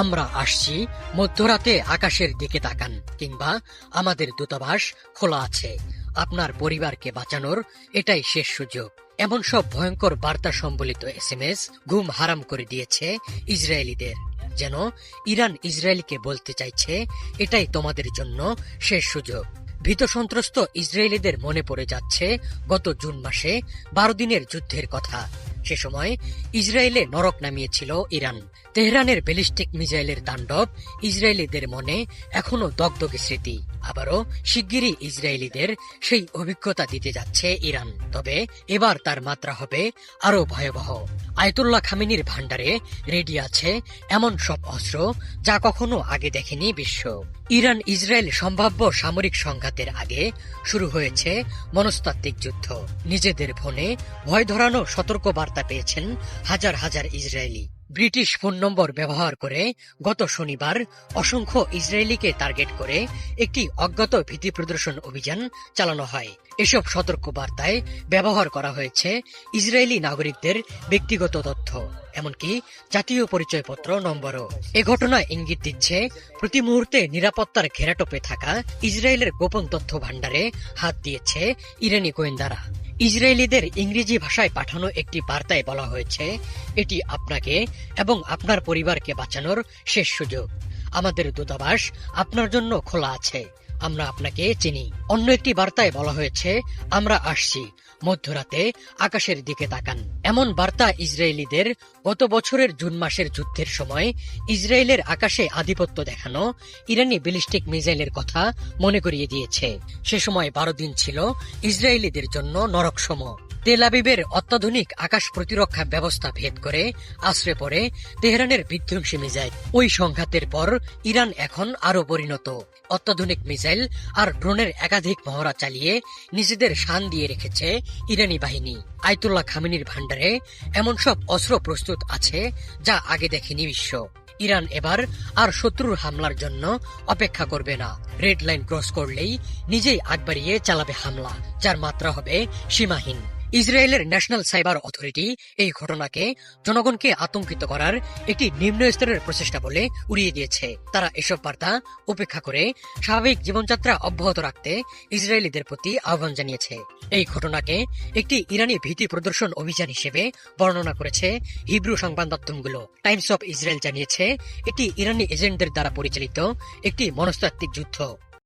আমরা আসছি, মধ্যরাতে আকাশের দিকে তাকান, কিংবা আমাদের দূতাবাস খোলা আছে, আপনার পরিবারকে বাঁচানোর এটাই শেষ সুযোগ। এমন সব ভয়ঙ্কর বার্তা সম্বলিত এসএমএস ঘুম হারাম করে দিয়েছে ইসরায়েলিদের। যেন ইরান ইসরায়েলকে বলতে চাইছে, এটাই তোমাদের জন্য শেষ সুযোগ। ভীত সন্ত্রস্ত ইসরায়েলিদের মনে পড়ে যাচ্ছে গত জুন মাসে 12 দিনের যুদ্ধের কথা। সে সময় ইসরায়েলে নরক নামিয়েছিল ইরান। তেহরানের ব্যালিস্টিক মিসাইলের তাণ্ডব ইসরায়েলিদের মনে এখনো দগদগে স্মৃতি। আবারও শিগগিরই ইসরায়েলিদের সেই অভিজ্ঞতা দিতে যাচ্ছে ইরান, তবে এবার তার মাত্রা হবে আরো ভয়াবহ। আয়াতুল্লাহ খামেনির ভান্ডারে রেডি আছে এমন সব অস্ত্র যা কখনো আগে দেখেনি বিশ্ব। ইরান ইসরায়েল সম্ভাব্য সামরিক সংঘাতের আগে শুরু হয়েছে মনস্তাত্ত্বিক যুদ্ধ। নিজেদের ফোনে ভয় ধরানো সতর্ক বার্তা পেয়েছেন হাজার হাজার ইসরায়েলি। ব্রিটিশ ফোন নম্বর ব্যবহার করে গত শনিবার অসংখ্য ইসরায়েলিকে টার্গেট করে একটি অজ্ঞাত ভীতি প্রদর্শন অভিযান চালানো হয়। এসব সতর্ক বার্তায় ব্যবহার করা হয়েছে ইসরায়েলি নাগরিকদের ব্যক্তিগত তথ্য, এমনকি জাতীয় পরিচয়পত্র নম্বরও। এ ঘটনা ইঙ্গিত দিচ্ছে প্রতি মুহূর্তে নিরাপত্তার ঘেরাটোপে থাকা ইসরায়েলের গোপন তথ্য ভান্ডারে হাত দিয়েছে ইরানি গোয়েন্দারা। ইসরায়েলিদের ইংরেজি ভাষায় পাঠানো একটি বার্তায় বলা হয়েছে, এটি আপনাকে এবং আপনার পরিবারকে বাঁচানোর শেষ সুযোগ। আমাদের দূতাবাস আপনার জন্য খোলা আছে, আমরা আপনাকে চিনি। অন্য একটি বার্তায় বলা হয়েছে, আমরা আসছি, মধ্যরাতে আকাশের দিকে তাকান। এমন বার্তা ইসরায়েলিদের গত বছরের জুন মাসের যুদ্ধের সময় ইসরায়েলের আকাশে আধিপত্য দেখানো ইরানি ব্যালিস্টিক মিসাইলের কথা মনে করিয়ে দিয়েছে। সে সময় 12 দিন ছিল ইসরায়েলিদের জন্য নরকসম। তেল আবিবের অত্যাধুনিক আকাশ প্রতিরক্ষা ব্যবস্থা ভেদ করে আশ্রয় পড়ে তেহরানের বিধ্বংসী মিসাইল। ওই সংঘাতের পর ইরান এখন আরো পরিণত। অত্যাধুনিক মিসাইল আর ড্রোনের একাধিক মহড়া চালিয়ে নিজেদের শান দিয়ে রেখেছে ইরানি বাহিনী। আয়াতুল্লাহ খামেনির ভান্ডারে এমন সব অস্ত্র প্রস্তুত আছে যা আগে দেখেনি বিশ্ব। ইরান এবার আর শত্রুর হামলার জন্য অপেক্ষা করবে না। রেড লাইন ক্রস করলেই নিজেই আগ বাড়িয়ে চালাবে হামলা, যার মাত্রা হবে সীমাহীন। ইসরায়েলের ন্যাশনাল সাইবার অথরিটি এই ঘটনাকে জনগণকে আতঙ্কিত করার একটি নিম্ন স্তরের প্রচেষ্টা বলে উড়িয়ে দিয়েছে। তারা এসব বার্তা উপেক্ষা করে স্বাভাবিক জীবনযাত্রা অব্যাহত রাখতে ইসরায়েলিদের প্রতি আহ্বান জানিয়েছে। এই ঘটনাকে একটি ইরানি ভীতি প্রদর্শন অভিযান হিসেবে বর্ণনা করেছে হিব্রু সংবাদ মাধ্যমগুলো। টাইমস অফ ইসরায়েল জানিয়েছে, এটি ইরানি এজেন্টদের দ্বারা পরিচালিত একটি মনস্তাত্ত্বিক যুদ্ধ।